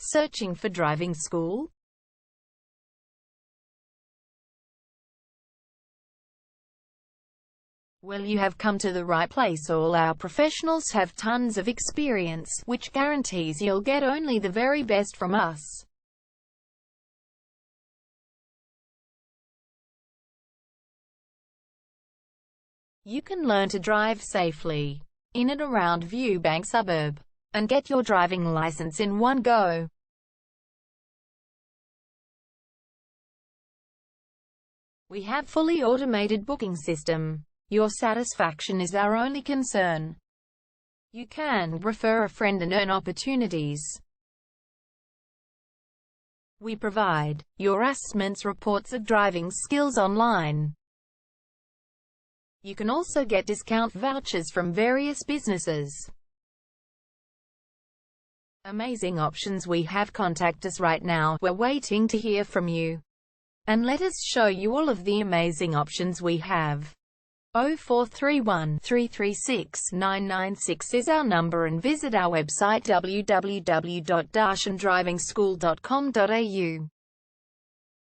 Searching for driving school? Well, you have come to the right place. All our professionals have tons of experience, which guarantees you'll get only the very best from us. You can learn to drive safely in and around Viewbank suburb and get your driving license in one go. We have fully automated booking system. Your satisfaction is our only concern. You can refer a friend and earn opportunities. We provide your assessments reports of driving skills online. You can also get discount vouchers from various businesses. Amazing options we have. Contact us right now. We're waiting to hear from you. And let us show you all of the amazing options we have. 0431 336 996 is our number, and visit our website www.darshandrivingschool.com.au.